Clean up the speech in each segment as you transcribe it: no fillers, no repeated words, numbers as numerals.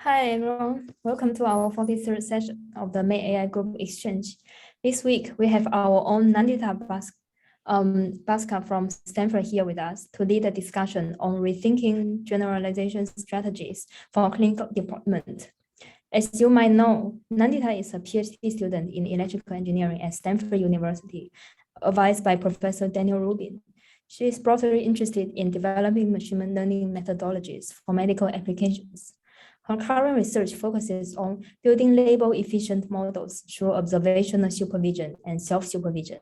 Hi everyone, welcome to our 43rd session of the MedAI Group Exchange. This week, we have our own Nandita Bhaskhar from Stanford here with us to lead a discussion on rethinking generalization strategies for clinical deployment. As you might know, Nandita is a PhD student in electrical engineering at Stanford University, advised by Professor Daniel Rubin. She is broadly interested in developing machine learning methodologies for medical applications. Her current research focuses on building label-efficient models through observational supervision and self-supervision,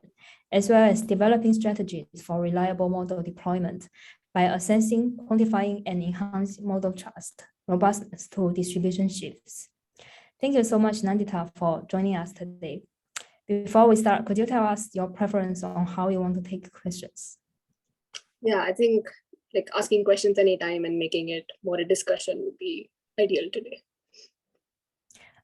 as well as developing strategies for reliable model deployment by assessing, quantifying, and enhancing model trust, robustness to distribution shifts. Thank you so much, Nandita, for joining us today. Before we start, could you tell us your preference on how you want to take questions? Yeah, I think like asking questions anytime and making it more a discussion would be ideal today.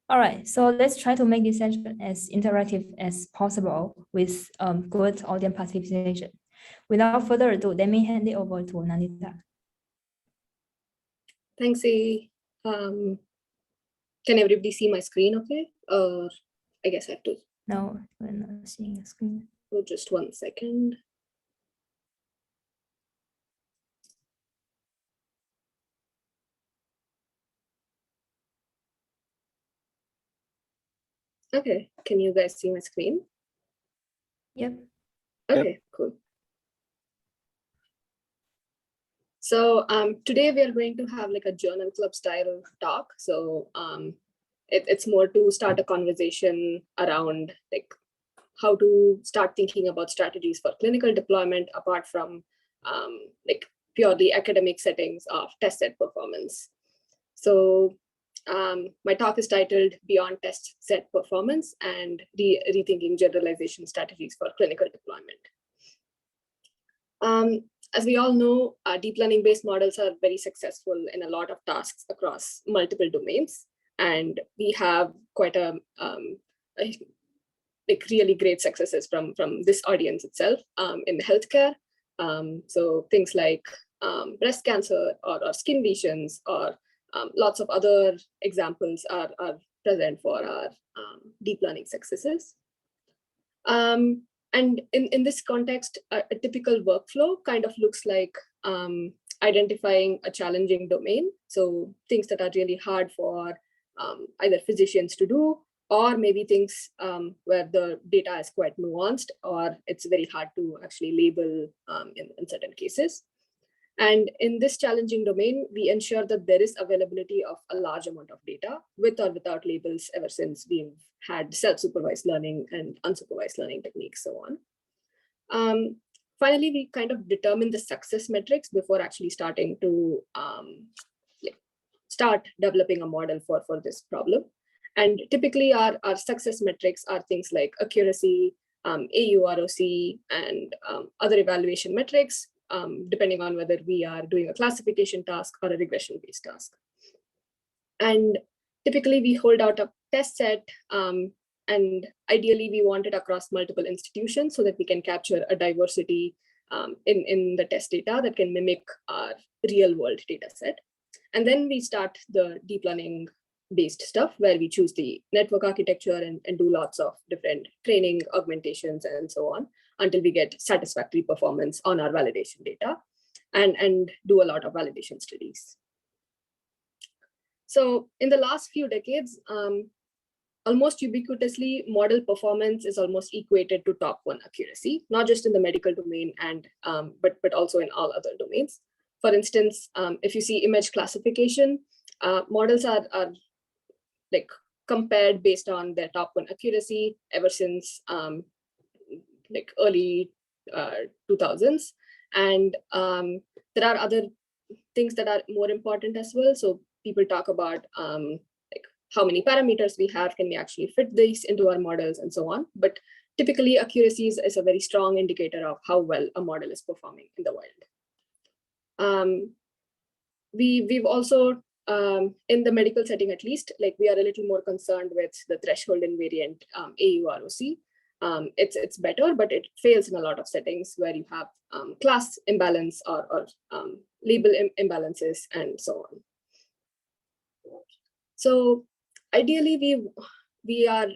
All right, so let's try to make this session as interactive as possible with good audience participation. Without further ado, let me hand it over to Nandita. Thanks, A. Can everybody see my screen okay? I guess I have to. No, we're not seeing the screen. Oh, just 1 second. Okay, can you guys see my screen? Yep. Okay, cool. So today we are going to have like a journal club style talk. So it's more to start a conversation around like how to start thinking about strategies for clinical deployment apart from like purely academic settings of test set performance. So my talk is titled Beyond Test Set Performance and Rethinking Generalization Strategies for Clinical Deployment. As we all know, deep learning based models are very successful in a lot of tasks across multiple domains. And we have quite a like really great successes from this audience itself in healthcare. So things like breast cancer or skin lesions or lots of other examples are present for our deep learning successes. And in this context, a typical workflow kind of looks like identifying a challenging domain. So things that are really hard for either physicians to do, or maybe things where the data is quite nuanced, or it's very hard to actually label in certain cases. And in this challenging domain, we ensure that there is availability of a large amount of data with or without labels ever since we've had self-supervised learning and unsupervised learning techniques, so on. Finally, we kind of determine the success metrics before actually starting to start developing a model for this problem. And typically our success metrics are things like accuracy, AUROC, and other evaluation metrics, depending on whether we are doing a classification task or a regression-based task. And typically we hold out a test set, and ideally we want it across multiple institutions so that we can capture a diversity in the test data that can mimic our real-world data set. And then we start the deep learning based stuff where we choose the network architecture and do lots of different training augmentations and so on until we get satisfactory performance on our validation data and do a lot of validation studies. So in the last few decades, almost ubiquitously, model performance is almost equated to top 1 accuracy, not just in the medical domain and but also in all other domains. For instance, if you see image classification, models are like compared based on their top 1 accuracy ever since like early 2000s. And there are other things that are more important as well. So people talk about like how many parameters we have, can we actually fit these into our models and so on. But typically accuracy is a very strong indicator of how well a model is performing in the wild. We've also, in the medical setting at least, like we are a little more concerned with the threshold invariant AUROC. It's better, but it fails in a lot of settings where you have class imbalance or label imbalances and so on. So ideally, we are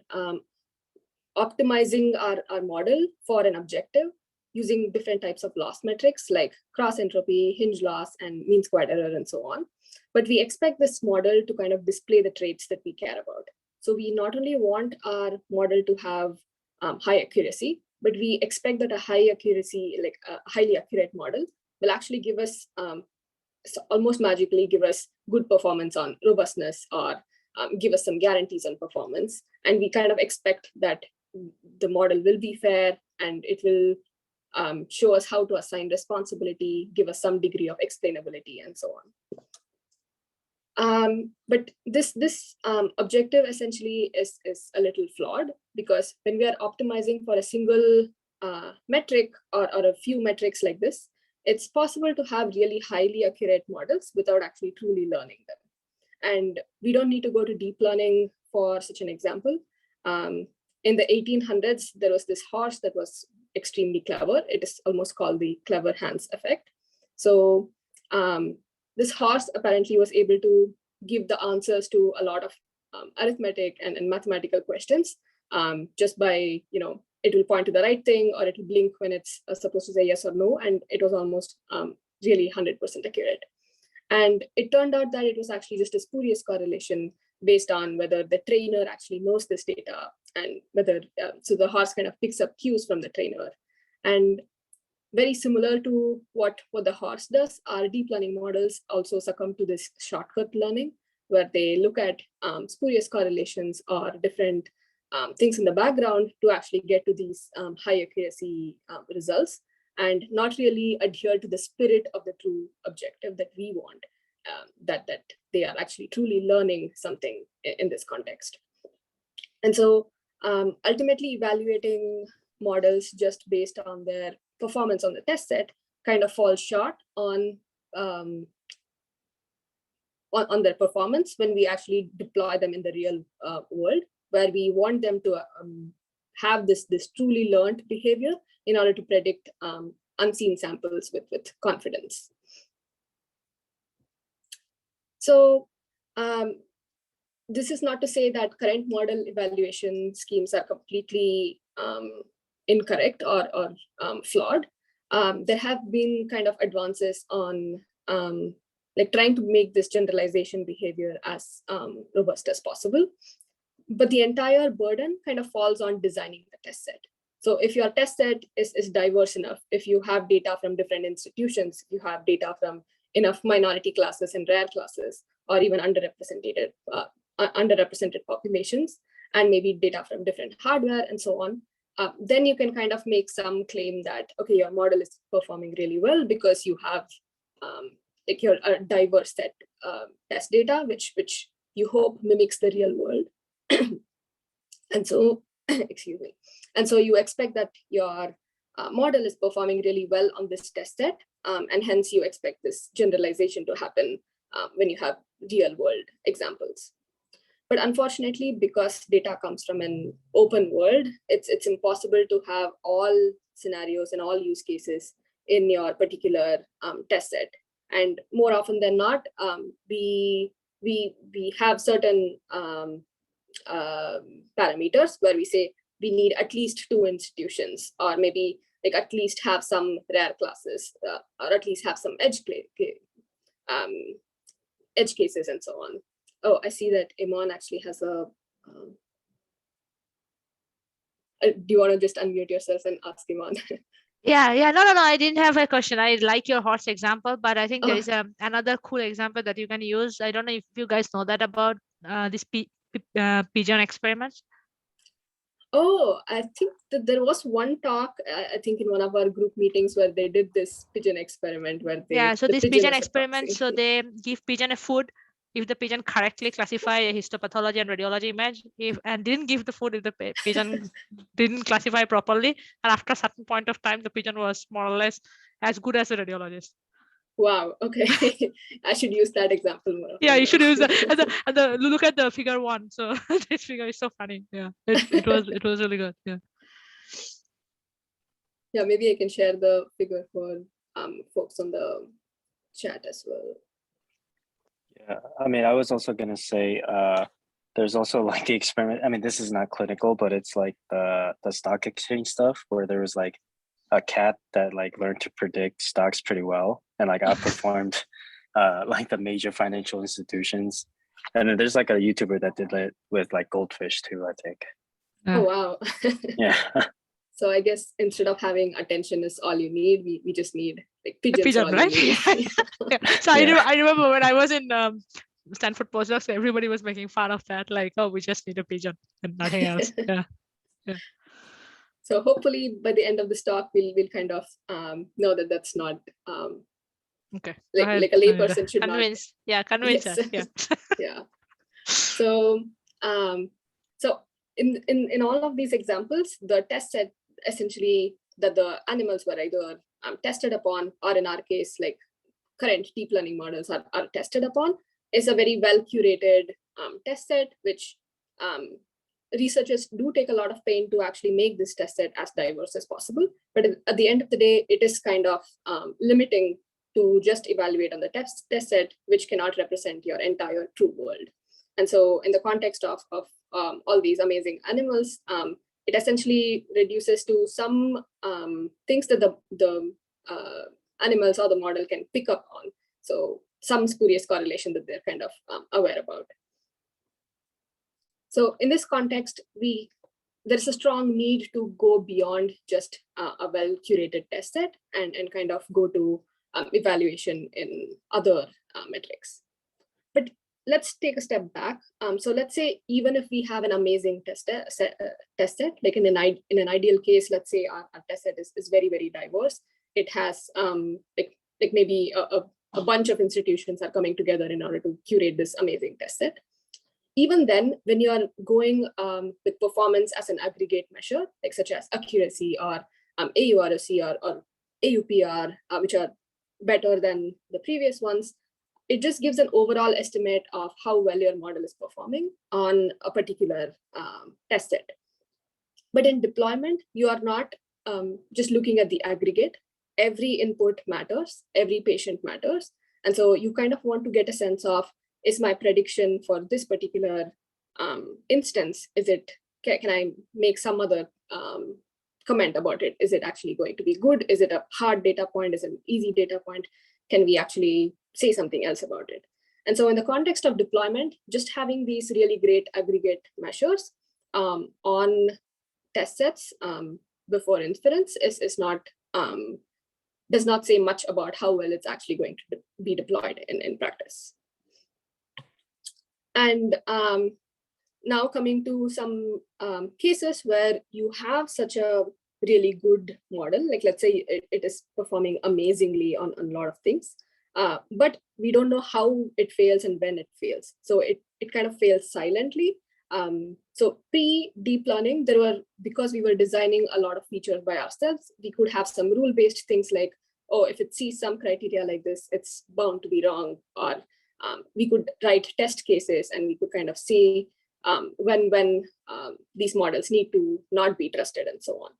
optimizing our model for an objective using different types of loss metrics like cross entropy, hinge loss, and mean squared error, and so on. But we expect this model to kind of display the traits that we care about. So we not only want our model to have high accuracy, but we expect that a high accuracy, like a highly accurate model, will actually give us almost magically give us good performance on robustness, or give us some guarantees on performance. And we kind of expect that the model will be fair, and it will show us how to assign responsibility, give us some degree of explainability, and so on. But this objective essentially is a little flawed, because when we are optimizing for a single metric or a few metrics like this, it's possible to have really highly accurate models without actually truly learning them. And we don't need to go to deep learning for such an example. In the 1800s, there was this horse that was extremely clever. It is almost called the clever Hans effect. So this horse apparently was able to give the answers to a lot of arithmetic and mathematical questions just by, it will point to the right thing, or it will blink when it's supposed to say yes or no. And it was almost really 100% accurate. And it turned out that it was actually just a spurious correlation based on whether the trainer actually knows this data, and whether, so the horse kind of picks up cues from the trainer. And very similar to what the horse does, our deep learning models also succumb to this shortcut learning, where they look at spurious correlations or different things in the background to actually get to these high accuracy results, and not really adhere to the spirit of the true objective that we want, that they are actually truly learning something in this context. And so ultimately evaluating models just based on their performance on the test set kind of falls short on their performance when we actually deploy them in the real world, where we want them to have this truly learned behavior in order to predict unseen samples with confidence. So this is not to say that current model evaluation schemes are completely incorrect or flawed. There have been kind of advances on like trying to make this generalization behavior as robust as possible. But the entire burden kind of falls on designing the test set. So if your test set is diverse enough, if you have data from different institutions, you have data from enough minority classes and rare classes, or even underrepresented populations, and maybe data from different hardware and so on, then you can kind of make some claim that, okay, your model is performing really well because you have like your diverse set test data, which you hope mimics the real world. And so, excuse me. And so you expect that your model is performing really well on this test set, and hence you expect this generalization to happen when you have real world examples. But unfortunately, because data comes from an open world, it's impossible to have all scenarios and all use cases in your particular test set. And more often than not, we have certain parameters where we say we need at least 2 institutions, or maybe like at least have some rare classes, or at least have some edge cases and so on. Oh, I see that Iman actually has a. Do you want to just unmute yourself and ask Iman? Yeah. No. I didn't have a question. I like your horse example, but I think there is another cool example that you can use. I don't know if you guys know that about this pigeon experiments. Oh, I think that there was one talk, I think in one of our group meetings, where they did this pigeon experiment where they. So this pigeon experiment, so they give pigeon a food if the pigeon correctly classify a histopathology and radiology image, and didn't give the food if the pigeon didn't classify properly, and after a certain point of time, the pigeon was more or less as good as a radiologist. Wow. Okay, I should use that example more. Yeah, you should use that. And the look at the figure 1. So this figure is so funny. Yeah, it was really good. Yeah. Yeah, maybe I can share the figure for folks on the chat as well. Yeah, I mean, I was also going to say, there's also like the experiment. I mean, this is not clinical, but it's like the stock exchange stuff where there was like a cat that like learned to predict stocks pretty well and like outperformed like the major financial institutions. And then there's like a YouTuber that did it with like goldfish too, I think. Oh, wow. Yeah. So I guess instead of having attention is all you need, we just need like pigeons. Pigeon, all you right? need. Yeah. So Yeah. I remember when I was in Stanford postdocs, everybody was making fun of that, like, oh, we just need a pigeon and nothing else. Yeah. So hopefully by the end of this talk, we'll kind of know that that's not Okay. like a layperson should convince. not. Yeah, convince Yes. us. Yeah. Yeah. So so in all of these examples, the test set essentially that the animals were either tested upon, or in our case, like current deep learning models are tested upon, is a very well curated test set, which researchers do take a lot of pain to actually make this test set as diverse as possible. But at the end of the day, it is kind of limiting to just evaluate on the test set, which cannot represent your entire true world. And so in the context of all these amazing animals, it essentially reduces to some things that the animals or the model can pick up on. So some spurious correlation that they're kind of aware about. So in this context, there's a strong need to go beyond just a well-curated test set and kind of go to evaluation in other metrics. But let's take a step back. So let's say even if we have an amazing test set, like in an ideal case, let's say our test set is very, very diverse. It has like maybe a bunch of institutions are coming together in order to curate this amazing test set. Even then, when you are going with performance as an aggregate measure, like such as accuracy or AURC or AUPR, which are better than the previous ones, it just gives an overall estimate of how well your model is performing on a particular test set. But in deployment, you are not just looking at the aggregate. Every input matters, every patient matters. And so you kind of want to get a sense of, is my prediction for this particular instance, can I make some other comment about it? Is it actually going to be good? Is it a hard data point? Is it an easy data point? Can we actually say something else about it? And so in the context of deployment, just having these really great aggregate measures on test sets before inference is not, does not say much about how well it's actually going to be deployed in practice. And now coming to some cases where you have such a really good model, like let's say it is performing amazingly on a lot of things, but we don't know how it fails and when it fails. So it kind of fails silently. So pre-deep learning, because we were designing a lot of features by ourselves, we could have some rule-based things like, oh, if it sees some criteria like this, it's bound to be wrong. Or we could write test cases and we could kind of see when these models need to not be trusted and so on.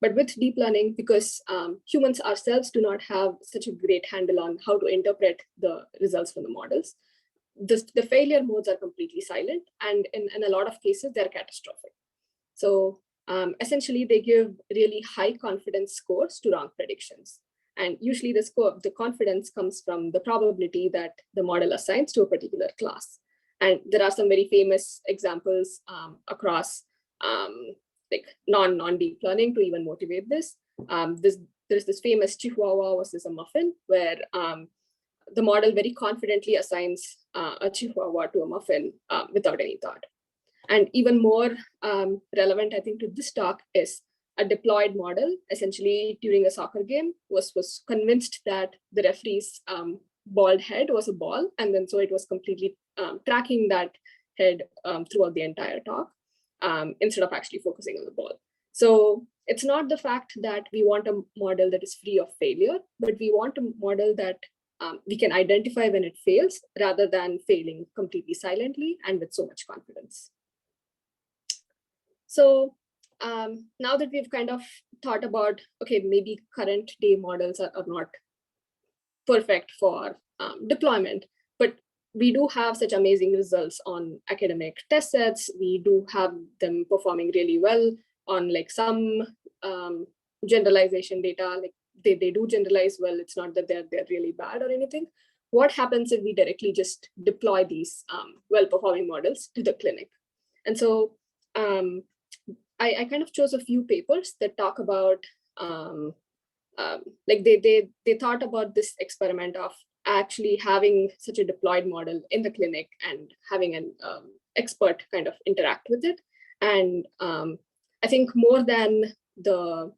But with deep learning, because humans ourselves do not have such a great handle on how to interpret the results from the models, the failure modes are completely silent. And in a lot of cases, they're catastrophic. So essentially, they give really high confidence scores to wrong predictions. And usually the confidence comes from the probability that the model assigns to a particular class. And there are some very famous examples across like non-deep learning to even motivate this. There's this famous Chihuahua versus a muffin, where the model very confidently assigns a Chihuahua to a muffin without any thought. And even more relevant, I think, to this talk is a deployed model, essentially during a soccer game, was convinced that the referee's bald head was a ball. And then so it was completely tracking that head throughout the entire talk instead of actually focusing on the ball. So it's not the fact that we want a model that is free of failure, but we want a model that we can identify when it fails rather than failing completely silently and with so much confidence. So now that we've kind of thought about, okay, maybe current day models are not perfect for deployment, but we do have such amazing results on academic test sets. We do have them performing really well on like some generalization data. Like they do generalize well. It's not that they're really bad or anything. What happens if we directly just deploy these well-performing models to the clinic? And so I kind of chose a few papers that talk about like they thought about this experiment of actually having such a deployed model in the clinic and having an expert kind of interact with it. And I think more than the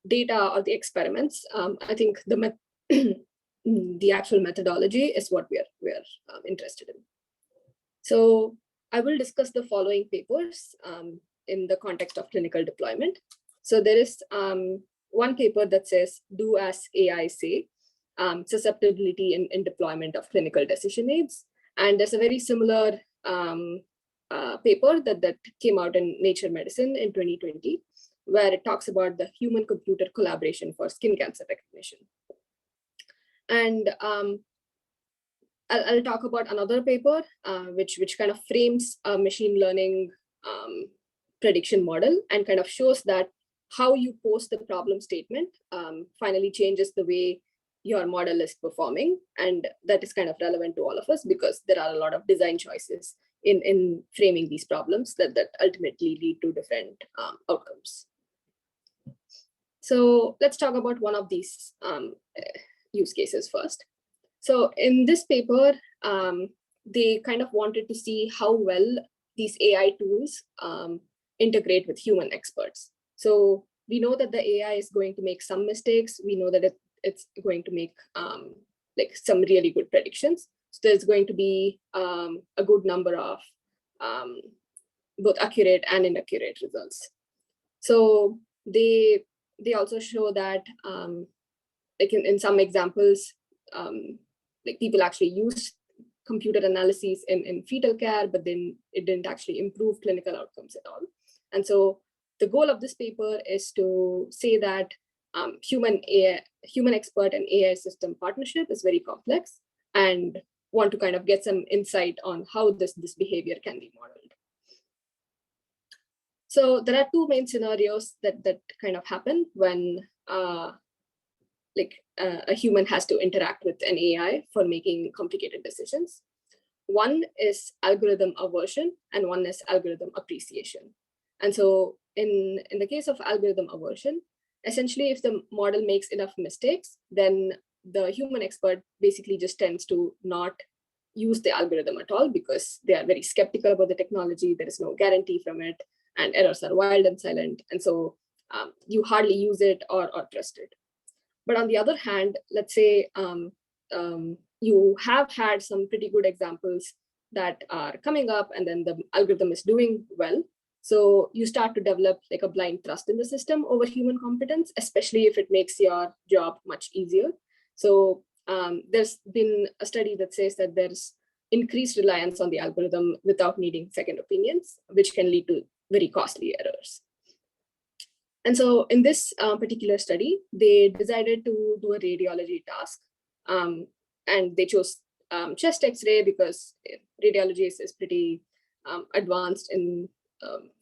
data or the experiments, I think the actual methodology is what we're interested in. So I will discuss the following papers in the context of clinical deployment. So there is one paper that says, do as AI say, susceptibility in deployment of clinical decision aids. And there's a very similar paper that came out in Nature Medicine in 2020, where it talks about the human-computer collaboration for skin cancer recognition. And I'll talk about another paper, which kind of frames a machine learning prediction model and kind of shows that how you pose the problem statement finally changes the way your model is performing. And that is kind of relevant to all of us because there are a lot of design choices in framing these problems that ultimately lead to different outcomes. So let's talk about one of these use cases first. So in this paper, they kind of wanted to see how well these AI tools integrate with human experts. So we know that the AI is going to make some mistakes. We know that it's going to make like some really good predictions. So there's going to be a good number of both accurate and inaccurate results. So they also show that like in some examples, like people actually use computer analyses in fetal care, but then it didn't actually improve clinical outcomes at all. And so the goal of this paper is to say that human expert and AI system partnership is very complex and want to kind of get some insight on how this behavior can be modeled. So there are two main scenarios that kind of happen when a human has to interact with an AI for making complicated decisions. One is algorithm aversion and one is algorithm appreciation. And so in the case of algorithm aversion, essentially if the model makes enough mistakes, then the human expert basically just tends to not use the algorithm at all because they are very skeptical about the technology. There is no guarantee from it and errors are wild and silent. And so you hardly use it or trust it. But on the other hand, let's say you have had some pretty good examples that are coming up and then the algorithm is doing well. So you start to develop like a blind trust in the system over human competence, especially if it makes your job much easier. So there's been a study that says that there's increased reliance on the algorithm without needing second opinions, which can lead to very costly errors. And so in this particular study, they decided to do a radiology task. And they chose chest X-ray because radiology is pretty advanced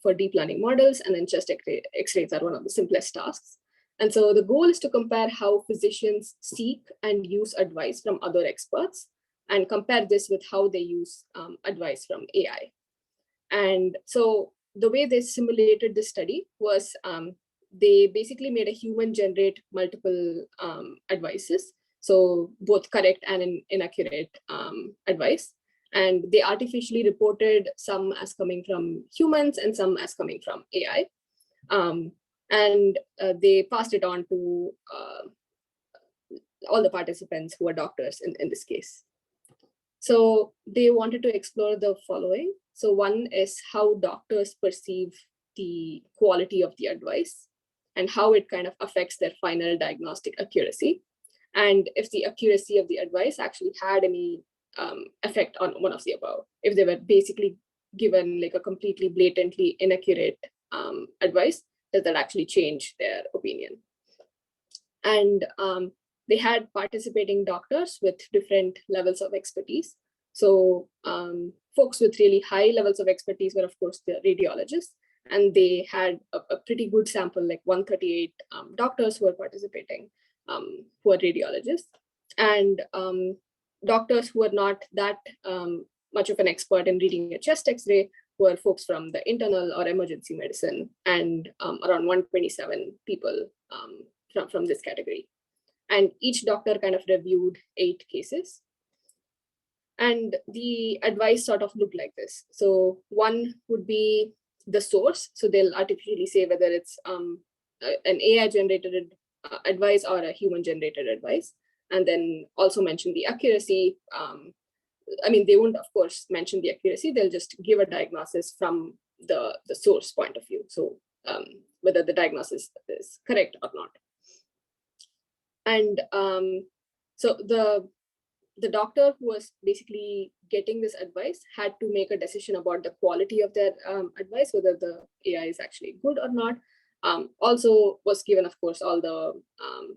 for deep learning models. And then chest X-rays are one of the simplest tasks. And so the goal is to compare how physicians seek and use advice from other experts and compare this with how they use advice from AI. And so the way they simulated this study was they basically made a human generate multiple advices. So both correct and inaccurate advice. And they artificially reported some as coming from humans and some as coming from AI. And they passed it on to all the participants who are doctors in this case. So they wanted to explore the following. So one is how doctors perceive the quality of the advice and how it kind of affects their final diagnostic accuracy. And if the accuracy of the advice actually had any effect on one of the above, if they were basically given like a completely blatantly inaccurate advice, does that actually change their opinion? And they had participating doctors with different levels of expertise. So folks with really high levels of expertise were, of course, the radiologists, and they had a pretty good sample, like 138 doctors who were participating, who are radiologists, and doctors who are not that much of an expert in reading a chest X-ray were folks from the internal or emergency medicine, and around 127 people from this category. And each doctor kind of reviewed 8 cases. And the advice sort of looked like this. So one would be the source. So they'll artificially say whether it's an AI-generated advice or a human-generated advice. And then also mention the accuracy. I mean, they won't, of course, mention the accuracy. They'll just give a diagnosis from the source point of view. So whether the diagnosis is correct or not. And so the doctor who was basically getting this advice had to make a decision about the quality of their advice, whether the AI is actually good or not. Also was given, of course, all the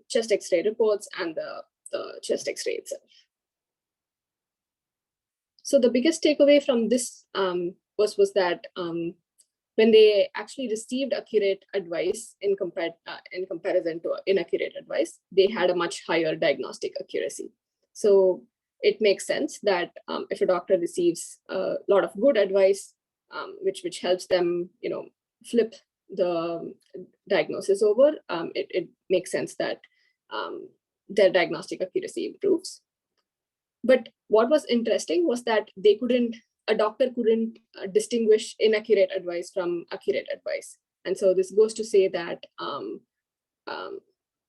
chest X-ray reports and the chest X-ray itself. So the biggest takeaway from this was that when they actually received accurate advice in comparison to inaccurate advice, they had a much higher diagnostic accuracy. So it makes sense that if a doctor receives a lot of good advice, which helps them, flip the diagnosis over, it makes sense that their diagnostic accuracy improves. But what was interesting was that a doctor couldn't distinguish inaccurate advice from accurate advice. And so this goes to say that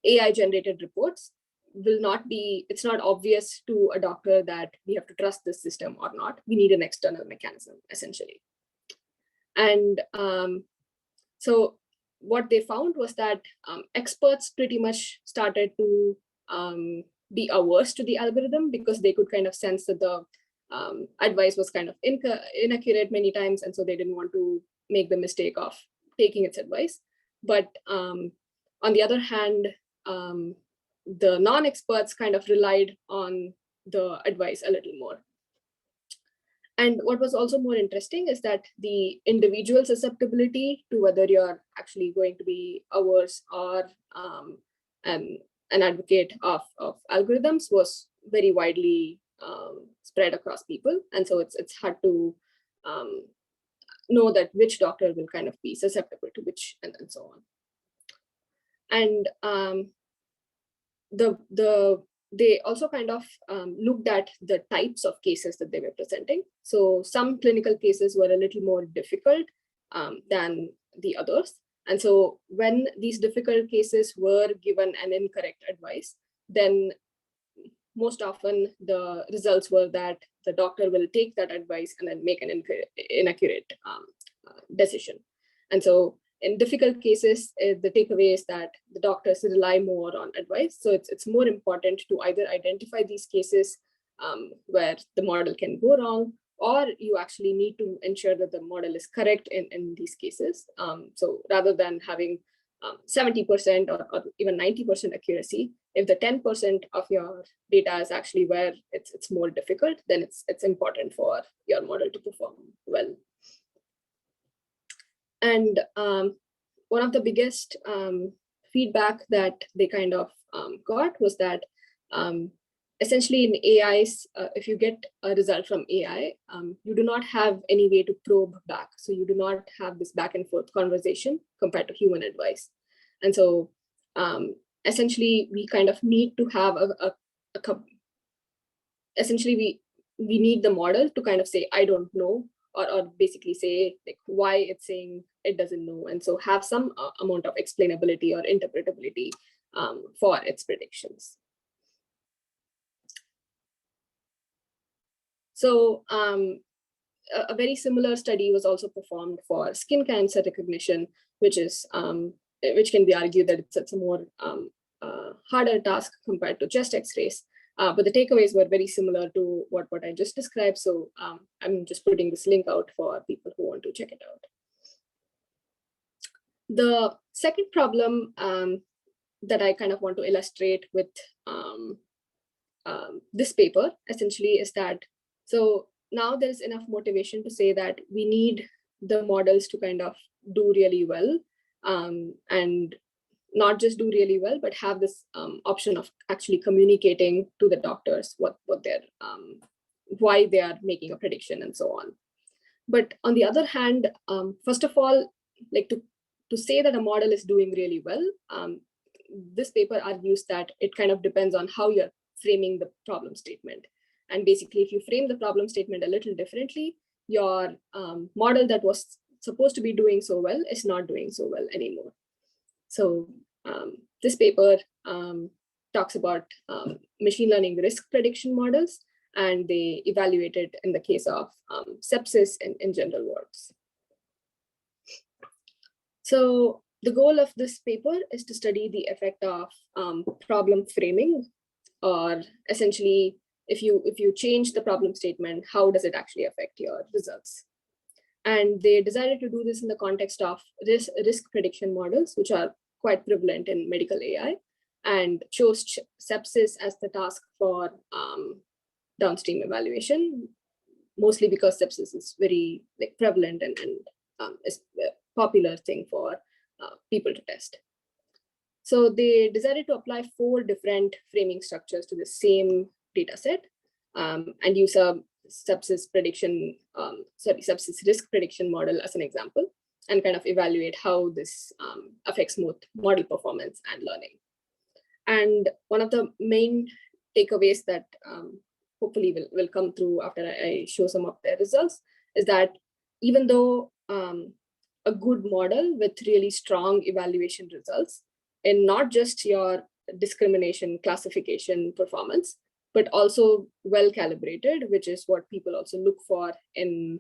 AI-generated reports it's not obvious to a doctor that we have to trust this system or not. We need an external mechanism, essentially. And so what they found was that experts pretty much started to be averse to the algorithm because they could kind of sense that the advice was kind of inaccurate many times, and so they didn't want to make the mistake of taking its advice. But on the other hand, the non-experts kind of relied on the advice a little more. And what was also more interesting is that the individual susceptibility to whether you're actually going to be averse or an advocate of algorithms was very widely spread across people. And so it's hard to know that which doctor will kind of be susceptible to which, and so on. And they also kind of looked at the types of cases that they were presenting. So some clinical cases were a little more difficult than the others. And so when these difficult cases were given an incorrect advice, then most often the results were that the doctor will take that advice and then make an inaccurate decision. And so in difficult cases, the takeaway is that the doctors rely more on advice. So it's more important to either identify these cases where the model can go wrong, or you actually need to ensure that the model is correct in these cases. So rather than having 70% or even 90% accuracy, if the 10% of your data is actually where it's more difficult, then it's important for your model to perform well. And one of the biggest feedback that they kind of got was that essentially in AIs, if you get a result from AI, you do not have any way to probe back. So you do not have this back and forth conversation compared to human advice. And so essentially we kind of need to have essentially we need the model to kind of say, I don't know, or basically say like why it's saying it doesn't know. And so have some amount of explainability or interpretability for its predictions. So a very similar study was also performed for skin cancer recognition, which can be argued that it's a more harder task compared to chest X-rays. But the takeaways were very similar to what I just described. So I'm just putting this link out for people who want to check it out. The second problem that I kind of want to illustrate with this paper essentially is that So now there's enough motivation to say that we need the models to kind of do really well, and not just do really well, but have this option of actually communicating to the doctors what they're, why they are making a prediction and so on. But on the other hand, first of all, like to say that a model is doing really well, this paper argues that it kind of depends on how you're framing the problem statement. And basically, if you frame the problem statement a little differently, your model that was supposed to be doing so well is not doing so well anymore. So this paper talks about machine learning risk prediction models, and they evaluated in the case of sepsis in general wards. So the goal of this paper is to study the effect of problem framing, or essentially, if you change the problem statement, how does it actually affect your results? And they decided to do this in the context of risk prediction models, which are quite prevalent in medical AI, and chose sepsis as the task for downstream evaluation, mostly because sepsis is very prevalent and is a popular thing for people to test. So they decided to apply 4 different framing structures to the same data set, and use a sepsis risk prediction model as an example, and kind of evaluate how this affects both model performance and learning. And one of the main takeaways that hopefully will come through after I show some of their results is that even though a good model with really strong evaluation results, and not just your discrimination, classification, performance, but also well calibrated, which is what people also look for in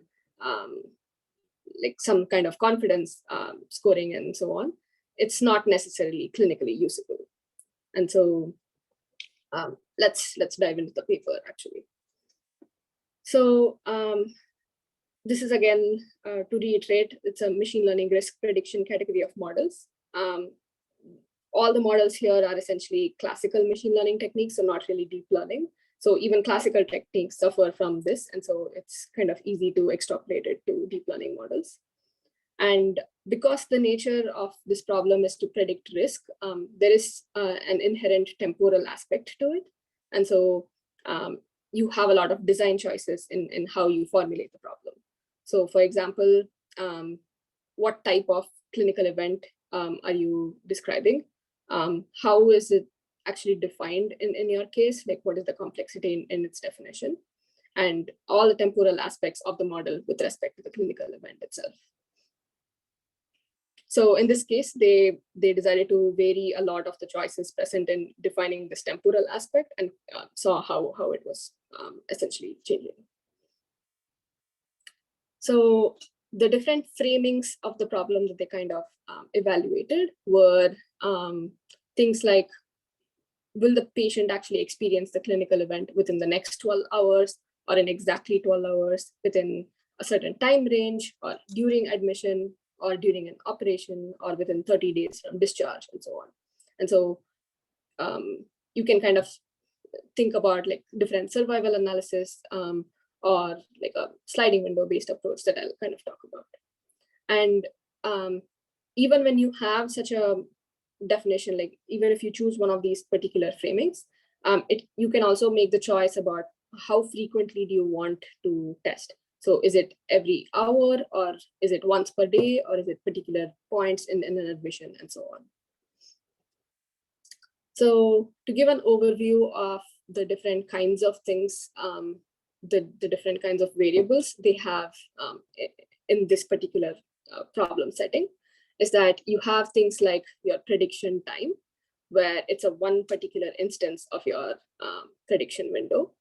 like some kind of confidence scoring and so on, it's not necessarily clinically usable. And so let's dive into the paper actually. So this is again, to reiterate, it's a machine learning risk prediction category of models. All the models here are essentially classical machine learning techniques, so not really deep learning. So even classical techniques suffer from this. And so it's kind of easy to extrapolate it to deep learning models. And because the nature of this problem is to predict risk, there is an inherent temporal aspect to it. And so you have a lot of design choices in how you formulate the problem. So for example, what type of clinical event are you describing? How is it actually defined in your case? Like, what is the complexity in its definition? And all the temporal aspects of the model with respect to the clinical event itself. So in this case, they decided to vary a lot of the choices present in defining this temporal aspect, and saw how it was essentially changing. So the different framings of the problem that they kind of evaluated were things like, will the patient actually experience the clinical event within the next 12 hours, or in exactly 12 hours, within a certain time range, or during admission, or during an operation, or within 30 days from discharge, and so on. And so you can kind of think about like different survival analysis, or like a sliding window based approach that I'll kind of talk about. And even when you have such a definition, like even if you choose one of these particular framings, you can also make the choice about how frequently do you want to test. So is it every hour, or is it once per day, or is it particular points in an admission, and so on. So to give an overview of the different kinds of things, the different kinds of variables they have in this particular problem setting, is that you have things like your prediction time, where it's a one particular instance of your prediction window.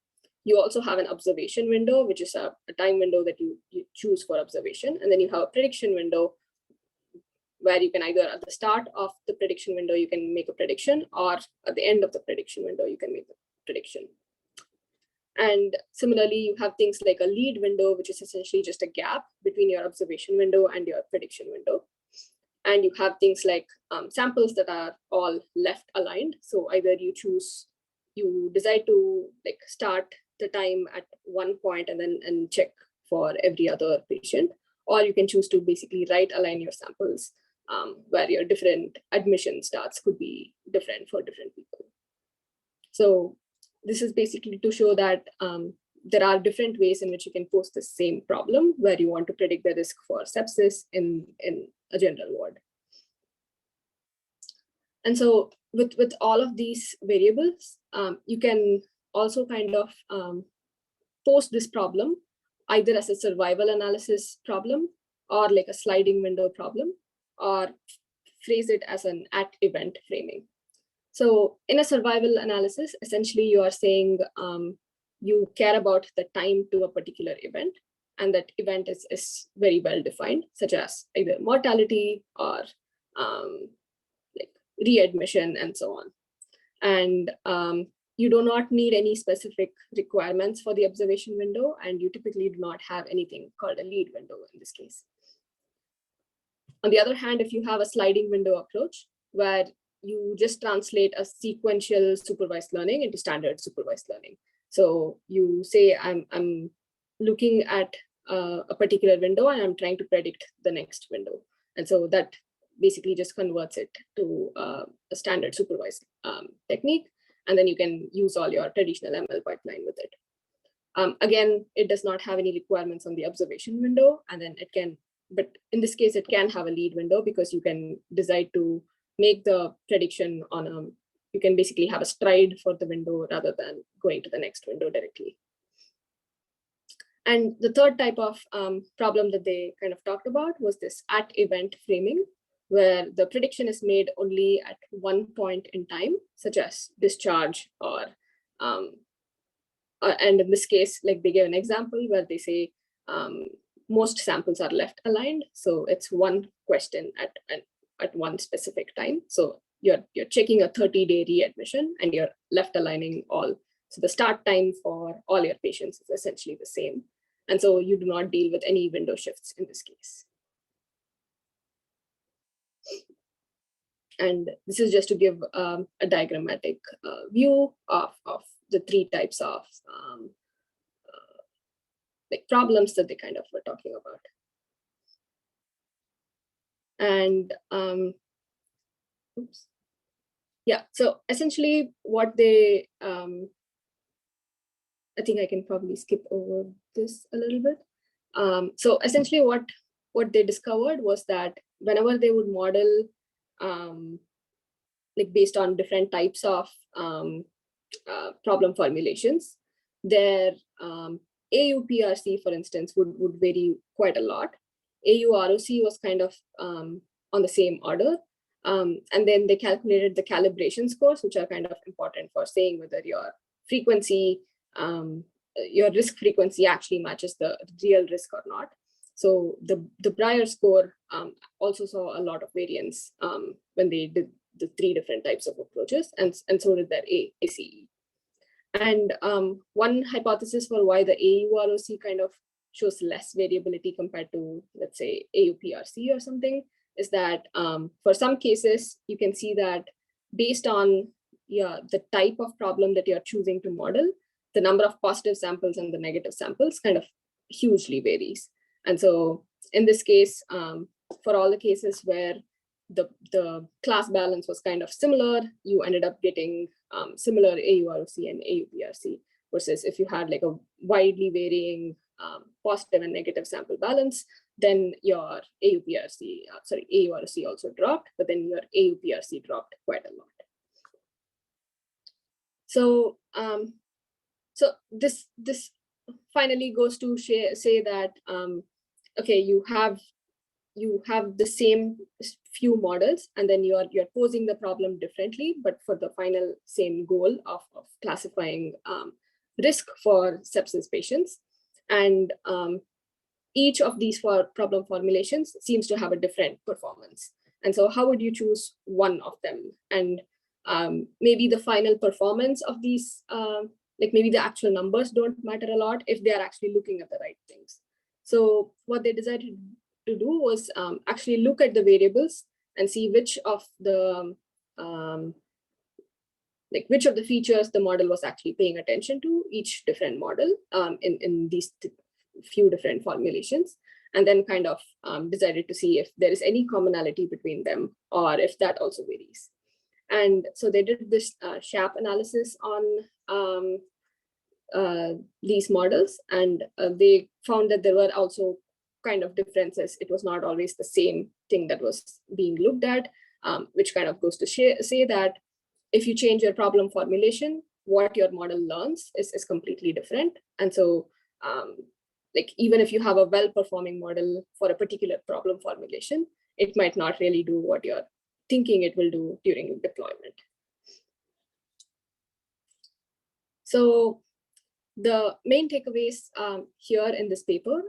You also have an observation window, which is a time window that you choose for observation. And then you have a prediction window, where you can either at the start of the prediction window, you can make a prediction, or at the end of the prediction window, you can make the prediction. And similarly, you have things like a lead window, which is essentially just a gap between your observation window and your prediction window. And you have things like samples that are all left aligned. So either you decide to like start the time at one point and then check for every other patient, or you can choose to basically right align your samples where your different admission starts could be different for different people. So this is basically to show that there are different ways in which you can pose the same problem where you want to predict the risk for sepsis in a general ward. And so with all of these variables, you can also kind of pose this problem either as a survival analysis problem or like a sliding window problem, or phrase it as an at-event framing. So in a survival analysis, essentially you are saying you care about the time to a particular event, and that event is very well defined, such as either mortality or like readmission and so on. And you do not need any specific requirements for the observation window, and you typically do not have anything called a lead window in this case. On the other hand, if you have a sliding window approach where you just translate a sequential supervised learning into standard supervised learning. So you say, I'm looking at a particular window and I'm trying to predict the next window. And so that basically just converts it to a standard supervised technique. And then you can use all your traditional ML pipeline with it. Again, it does not have any requirements on the observation window, and then it can, but in this case, it can have a lead window because you can decide to make the prediction on you can basically have a stride for the window rather than going to the next window directly. And the third type of problem that they kind of talked about was this at-event framing, where the prediction is made only at one point in time, such as discharge or, and in this case, like they give an example where they say most samples are left aligned. So it's one question at one specific time. So you're checking a 30-day readmission and you're left aligning all. So the start time for all your patients is essentially the same. And so you do not deal with any window shifts in this case. And this is just to give a diagrammatic view of the three types of like problems that they kind of were talking about. And oops. Yeah, so essentially what they, I think I can probably skip over this a little bit. So essentially what they discovered was that whenever they would model like based on different types of problem formulations, their AUPRC, for instance, would vary quite a lot. AUROC was kind of on the same order. And then they calculated the calibration scores, which are kind of important for saying whether your frequency, your risk frequency actually matches the real risk or not. So the Breyer score also saw a lot of variance when they did the three different types of approaches, and so did their ACE. And one hypothesis for why the AUROC kind of shows less variability compared to, let's say, AUPRC or something, is that for some cases, you can see that based on the type of problem that you're choosing to model, the number of positive samples and the negative samples kind of hugely varies. And so in this case, for all the cases where the class balance was kind of similar, you ended up getting similar AUROC and AUPRC, versus if you had like a widely varying positive and negative sample balance, then your AURC also dropped, but then your AUPRC dropped quite a lot. So so this finally goes to say that okay, you have the same few models, and then you're posing the problem differently, but for the final same goal of classifying risk for sepsis patients. And each of these problem formulations seems to have a different performance. And so how would you choose one of them? And maybe the final performance of these, like maybe the actual numbers don't matter a lot if they are actually looking at the right things. So what they decided to do was actually look at the variables and see which of the like which of the features the model was actually paying attention to, each different model in these few different formulations, and then kind of decided to see if there is any commonality between them or if that also varies. And so they did this SHAP analysis on these models, and they found that there were also kind of differences. It was not always the same thing that was being looked at, which kind of goes to say that if you change your problem formulation, what your model learns is completely different. And so like even if you have a well-performing model for a particular problem formulation, it might not really do what you're thinking it will do during deployment. So the main takeaways here in this paper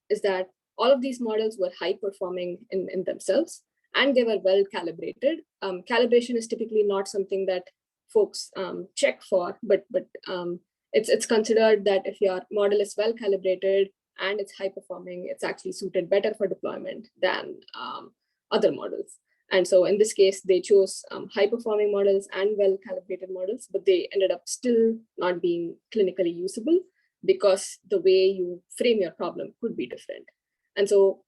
is that all of these models were high performing in themselves, and they were well calibrated. Calibration is typically not something that folks check for, but it's considered that if your model is well calibrated and it's high performing, it's actually suited better for deployment than other models. And so in this case, they chose high performing models and well calibrated models, but they ended up still not being clinically usable because the way you frame your problem could be different. And so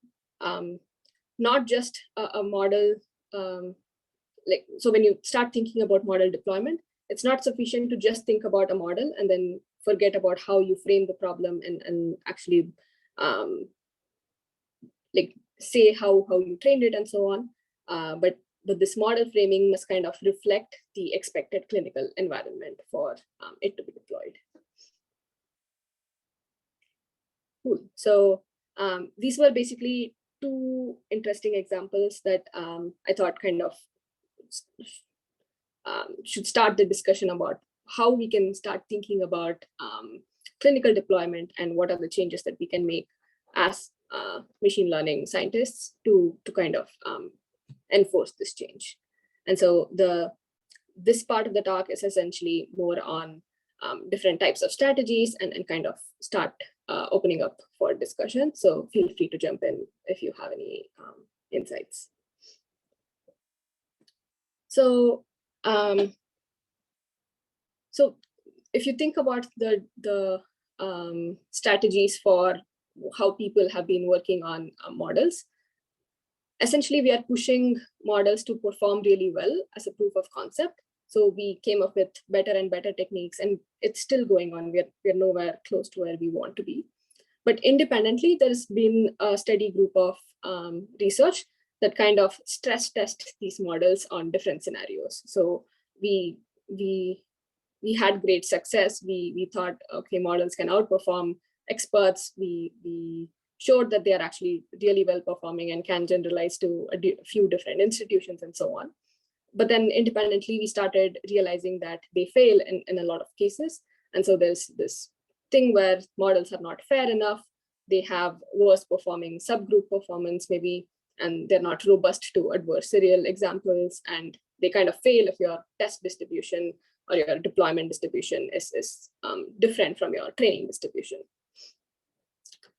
not just a model, so when you start thinking about model deployment, it's not sufficient to just think about a model and then forget about how you frame the problem and actually like say how you trained it and so on. But this model framing must kind of reflect the expected clinical environment for it to be deployed. Cool. So these were basically two interesting examples that I thought kind of should start the discussion about how we can start thinking about clinical deployment and what are the changes that we can make as machine learning scientists to kind of enforce this change. And so this part of the talk is essentially more on different types of strategies and kind of start opening up for discussion. So feel free to jump in if you have any insights. So if you think about the strategies for how people have been working on models, essentially we are pushing models to perform really well as a proof of concept. So we came up with better and better techniques, and it's still going on. We're nowhere close to where we want to be. But independently, there's been a steady group of research that kind of stress test these models on different scenarios. So we had great success. We thought, okay, models can outperform experts. We showed that they are actually really well performing and can generalize to a few different institutions and so on. But then independently, we started realizing that they fail in a lot of cases. And so there's this thing where models are not fair enough. They have worse performing subgroup performance maybe, and they're not robust to adversarial examples. And they kind of fail if your test distribution or your deployment distribution is different from your training distribution.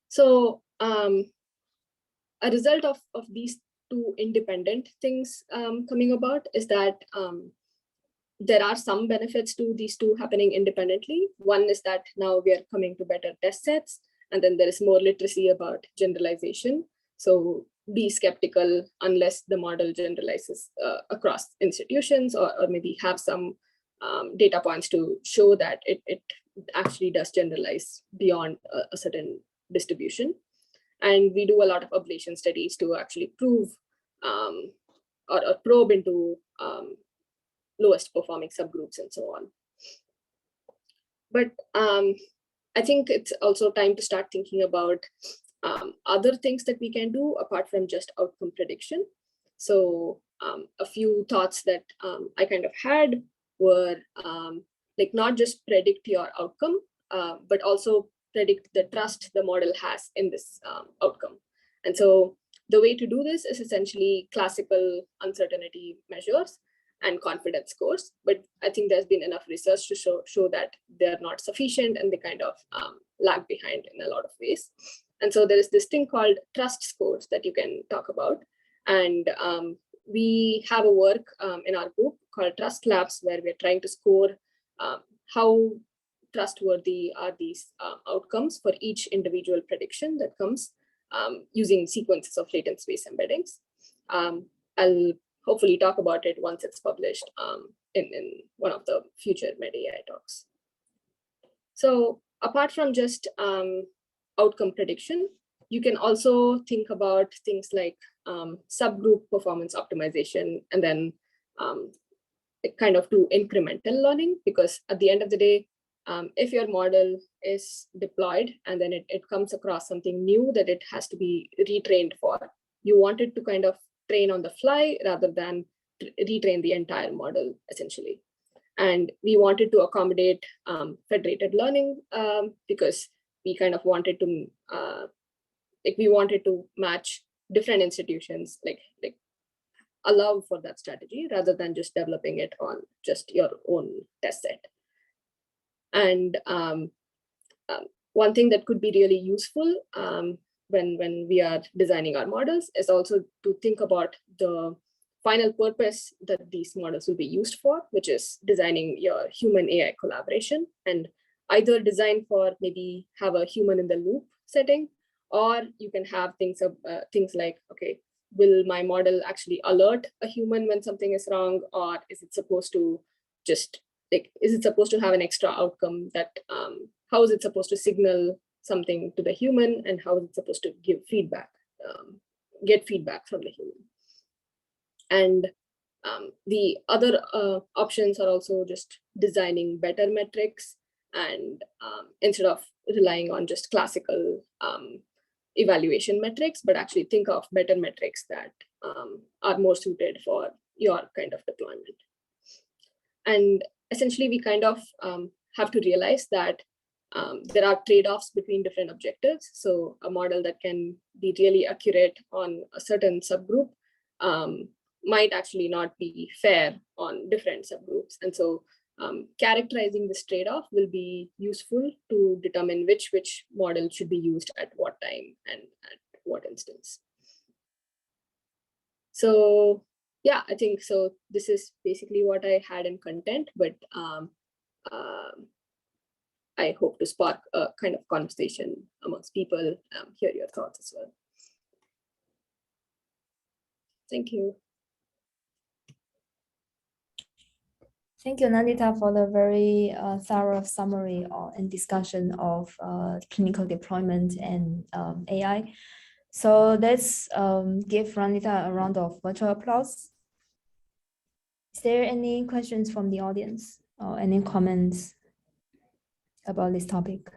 So a result of these two independent things coming about is that there are some benefits to these two happening independently. One is that now we are coming to better test sets, and then there is more literacy about generalization. So be skeptical unless the model generalizes across institutions, or maybe have some data points to show that it actually does generalize beyond a certain distribution. And we do a lot of ablation studies to actually prove or probe into lowest performing subgroups and so on. But I think it's also time to start thinking about other things that we can do apart from just outcome prediction. So a few thoughts that I kind of had were like not just predict your outcome, but also predict the trust the model has in this outcome. And so the way to do this is essentially classical uncertainty measures and confidence scores. But I think there's been enough research to show that they're not sufficient, and they kind of lag behind in a lot of ways. And so there is this thing called trust scores that you can talk about. And we have a work in our group called Trust Labs, where we're trying to score how trustworthy are these outcomes for each individual prediction that comes using sequences of latent space embeddings. I'll hopefully talk about it once it's published in one of the future MedAI talks. So apart from just outcome prediction, you can also think about things like subgroup performance optimization, and then kind of do incremental learning, because at the end of the day, if your model is deployed and then it comes across something new that it has to be retrained for, you want it to kind of train on the fly rather than retrain the entire model, essentially. And we wanted to accommodate federated learning because we kind of wanted to, we wanted to match different institutions, like allow for that strategy rather than just developing it on just your own test set. And one thing that could be really useful when we are designing our models is also to think about the final purpose that these models will be used for, which is designing your human AI collaboration, and either design for maybe have a human in the loop setting, or you can have things like, okay, will my model actually alert a human when something is wrong, or is it supposed to just is it supposed to have an extra outcome that how is it supposed to signal something to the human, and how is it supposed to give feedback, get feedback from the human? And the other options are also just designing better metrics, and instead of relying on just classical evaluation metrics, but actually think of better metrics that are more suited for your kind of deployment. And essentially, we kind of have to realize that there are trade-offs between different objectives. So a model that can be really accurate on a certain subgroup might actually not be fair on different subgroups. And so characterizing this trade-off will be useful to determine which model should be used at what time and at what instance. So yeah, I think so. This is basically what I had in content, but I hope to spark a kind of conversation amongst people, hear your thoughts as well. Thank you. Thank you, Nandita, for the very thorough summary and discussion of clinical deployment and AI. So let's give Nandita a round of virtual applause. Is there any questions from the audience or any comments about this topic?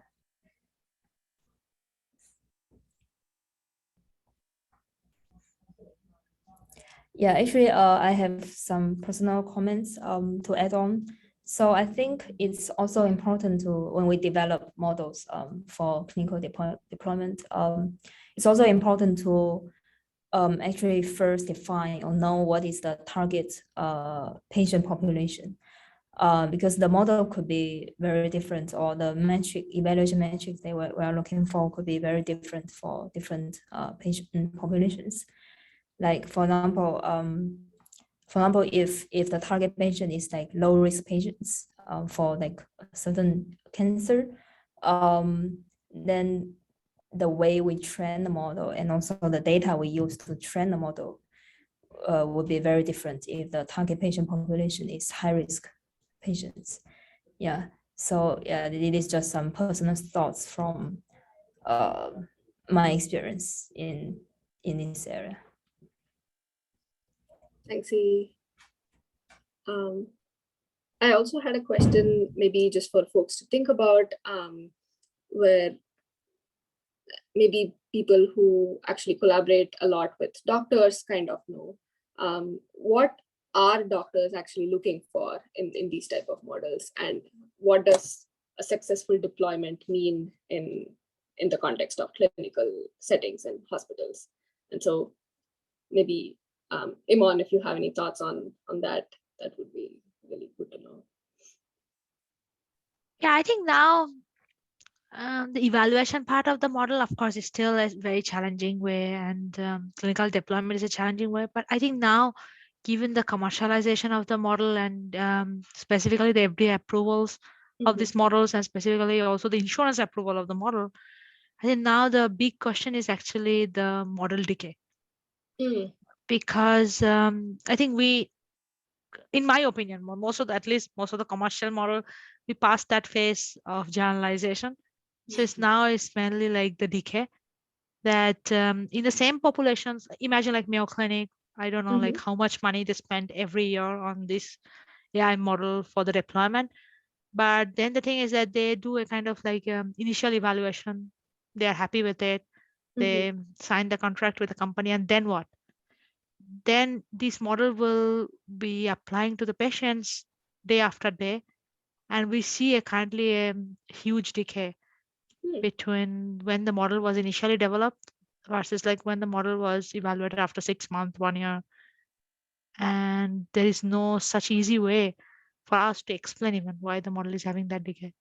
Yeah, actually, I have some personal comments to add on. So I think it's also important to, when we develop models for clinical deployment, it's also important to actually first define or know what is the target patient population. Because the model could be very different, or the evaluation metrics we are looking for could be very different for different patient populations. Like for example, if the target patient is like low risk patients for like a certain cancer, then the way we train the model and also the data we use to train the model would be very different if the target patient population is high risk patients. Yeah. So yeah, it is just some personal thoughts from my experience in this area. Thanks, E. I also had a question, maybe just for folks to think about, where maybe people who actually collaborate a lot with doctors kind of know what are doctors actually looking for in these type of models, and what does a successful deployment mean in the context of clinical settings and hospitals. And so maybe Iman, if you have any thoughts on that, that would be really good to know. Yeah, I think now the evaluation part of the model, of course, is still a very challenging way, and clinical deployment is a challenging way. But I think now given the commercialization of the model and specifically the FDA approvals of these models, and specifically also the insurance approval of the model, I think now the big question is actually the model decay. Because I think we, in my opinion, at least most of the commercial model, we passed that phase of generalization. So it's mainly like the decay that in the same populations, imagine like Mayo Clinic, I don't know like how much money they spend every year on this AI model for the deployment. But then the thing is that they do a kind of like initial evaluation. They are happy with it. They sign the contract with the company, and then what? Then this model will be applying to the patients day after day. And we see currently a huge decay between when the model was initially developed versus like when the model was evaluated after 6 months, 1 year. And there is no such easy way for us to explain even why the model is having that decay,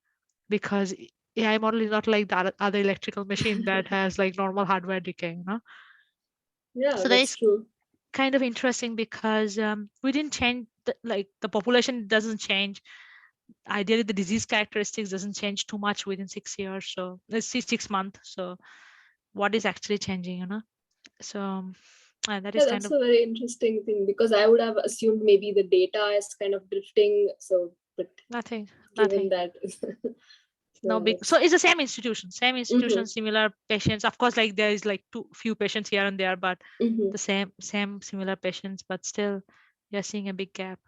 because AI model is not like the other electrical machine that has like normal hardware decay, you know? Yeah, so that's true. Kind of interesting because we didn't change the population doesn't change. Ideally the disease characteristics doesn't change too much within 6 years, so let's see 6 months. So what is actually changing, you know? So that is that's a very interesting thing, because I would have assumed maybe the data is kind of drifting. So, but nothing that no big. So it's the same institution, similar patients. Of course, like there is like few patients here and there, but the same similar patients, but still you're seeing a big gap.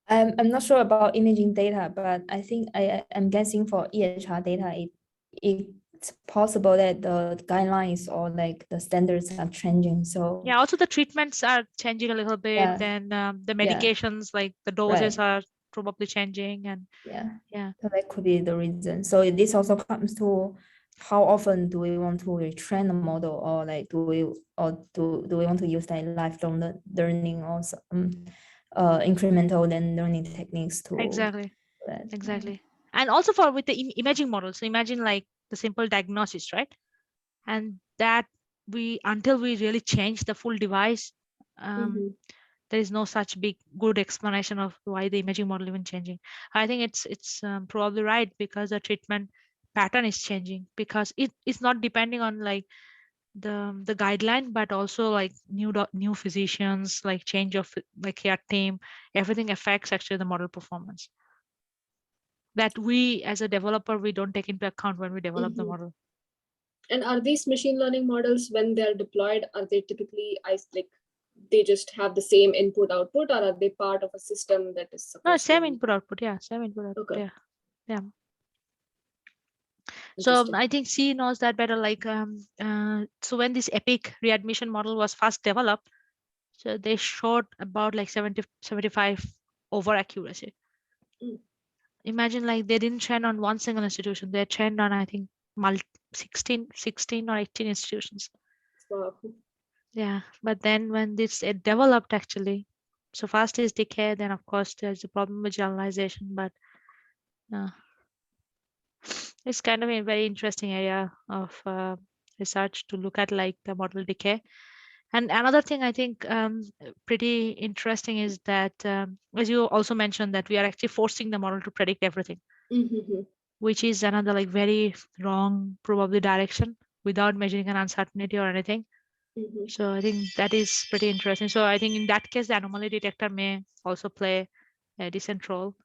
I'm not sure about imaging data, but I think I'm guessing for EHR data, it's possible that the guidelines or like the standards are changing. So yeah, also the treatments are changing a little bit, and the medications, like the doses are probably changing, and so that could be the reason. So this also comes to how often do we want to retrain the model, or like do we want to use like lifelong learning or incremental learning techniques to exactly. And also with the imaging models, so imagine like the simple diagnosis, right? And that until we really change the full device, there is no such good explanation of why the imaging model even changing. I think it's probably right, because the treatment pattern is changing, because it's not depending on like the guideline, but also like new physicians, like change of like care team, everything affects actually the model performance that we as a developer we don't take into account when we develop the model. And are these machine learning models, when they're deployed, are they typically like they just have the same input output, or are they part of a system that is supposed same input output? Yeah, same input output. Okay. Yeah. So I think C knows that better. Like so when this EPIC readmission model was first developed, so they showed about like 75 over accuracy. Imagine like they didn't train on one single institution, they trained on I think 16 or 18 institutions. Wow. Yeah, but then when it developed actually, so fast is decay, then of course there's a problem with generalization, but it's kind of a very interesting area of research to look at like the model decay. And another thing I think pretty interesting is that as you also mentioned, that we are actually forcing the model to predict everything, which is another like very wrong probably direction without measuring an uncertainty or anything. So I think that is pretty interesting. So I think in that case, the anomaly detector may also play a decent role,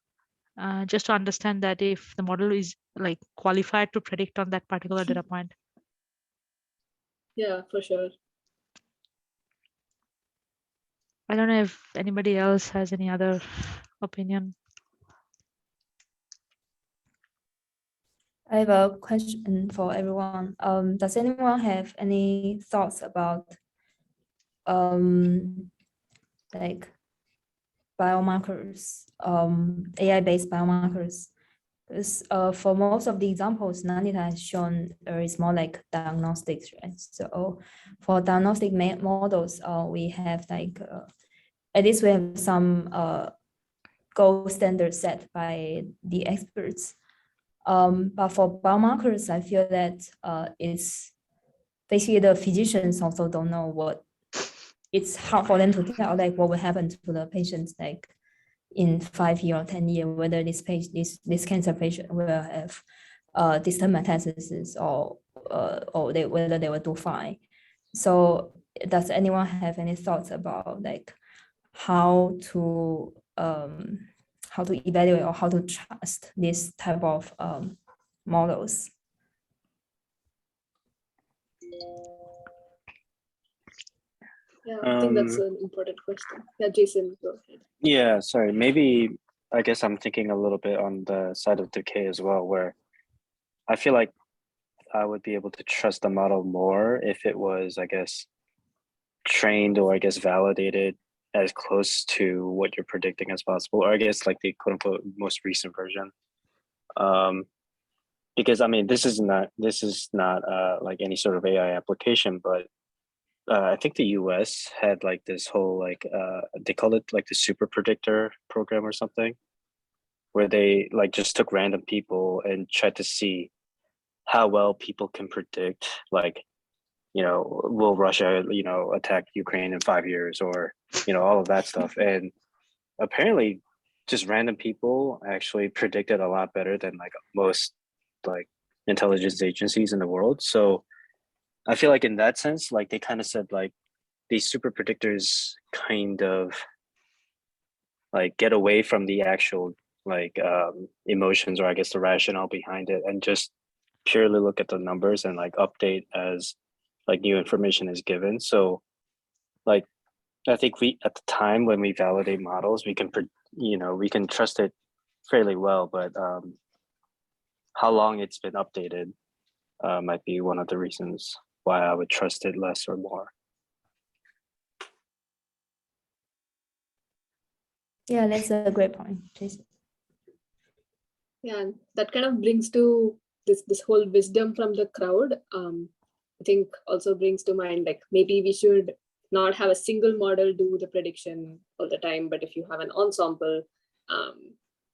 just to understand that if the model is like qualified to predict on that particular data point. Yeah, for sure. I don't know if anybody else has any other opinion. I have a question for everyone. Does anyone have any thoughts about like biomarkers, AI-based biomarkers? Because for most of the examples Nandita has shown, it's more like diagnostics, right? So for diagnostic models, we have like at least we have some gold standard set by the experts. But for biomarkers, I feel that it's basically the physicians also don't know what it's hard for them to tell like what will happen to the patients like in 5 years or 10 years, whether this cancer patient will have distant metastasis or whether they will do fine. So does anyone have any thoughts about like how to evaluate or how to trust this type of models? Yeah, I think that's an important question. Yeah, Jason, go ahead. Yeah, sorry. Maybe I guess I'm thinking a little bit on the side of decay as well, where I feel like I would be able to trust the model more if it was, I guess, trained or I guess validated as close to what you're predicting as possible, or I guess like the quote unquote most recent version. Because I mean, this is not like any sort of AI application, but I think the US had like this whole like they call it like the super predictor program or something, where they like just took random people and tried to see how well people can predict, like, you know, will Russia, you know, attack Ukraine in 5 years, or, you know, all of that stuff. And apparently just random people actually predicted a lot better than like most like intelligence agencies in the world. So I feel like in that sense, like they kind of said like these super predictors kind of like get away from the actual like emotions, or I guess the rationale behind it, and just purely look at the numbers and like update as like new information is given. So like I think we at the time when we validate models, we can we can trust it fairly well, but how long it's been updated might be one of the reasons why I would trust it less or more. Yeah, that's a great point, Jason. Yeah, that kind of brings to this whole wisdom from the crowd. I think also brings to mind like maybe we should not have a single model do the prediction all the time, but if you have an ensemble,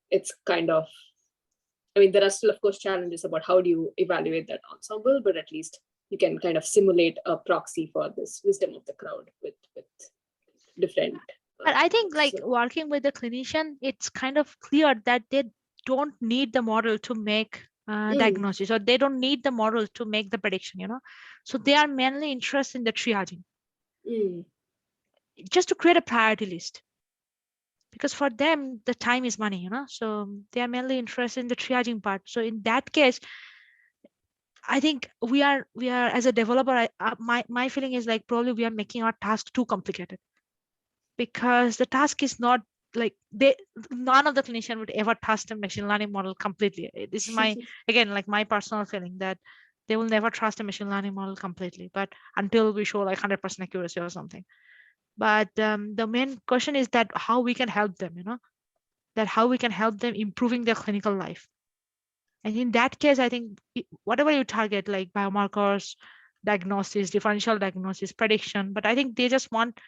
it's kind of, I mean, there are still of course challenges about how do you evaluate that ensemble, but at least you can kind of simulate a proxy for this wisdom of the crowd with different. But I think like working with the clinician, it's kind of clear that they don't need the model to make diagnosis, or they don't need the model to make the prediction, you know. So they are mainly interested in the triaging, just to create a priority list. Because for them, the time is money, you know. So they are mainly interested in the triaging part. So in that case, I think we are as a developer, my feeling is like probably we are making our task too complicated, because the task is not like none of the clinician would ever trust a machine learning model completely. This is my again like my personal feeling that they will never trust a machine learning model completely, but until we show like 100% accuracy or something. But the main question is that how we can help them, you know, that how we can help them improving their clinical life. And in that case, I think whatever you target, like biomarkers, diagnosis, differential diagnosis, prediction, but I think they just want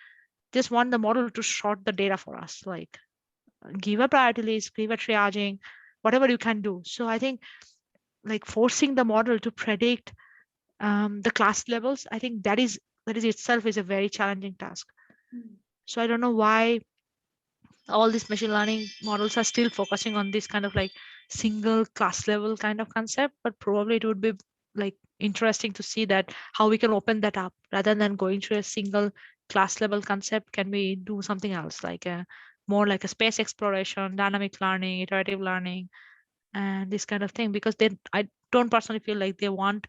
the model to sort the data for us, like give a priority list, give a triaging, whatever you can do. So I think like forcing the model to predict the class levels, I think that is itself is a very challenging task. So I don't know why all these machine learning models are still focusing on this kind of like single class level kind of concept, but probably it would be like interesting to see that how we can open that up rather than going to a single class level concept. Can we do something else, like more like a space exploration, dynamic learning, iterative learning, and this kind of thing? Because then I don't personally feel like they want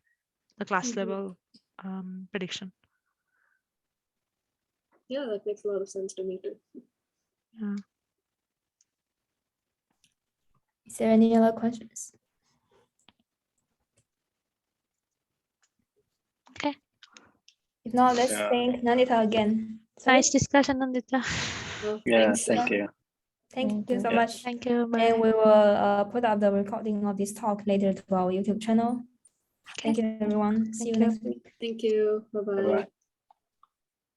the class level prediction. Yeah, that makes a lot of sense to me too. Yeah. Is there any other questions? Okay. If not, let's thank Nandita again. Nice discussion, Nandita. Oh, Yeah, thanks. thank you. Thank you so much. Thank you. Bye. And we will put up the recording of this talk later to our YouTube channel. Okay. Thank you, everyone. See you Thank you. next week. Thank you. Bye-bye. Bye-bye.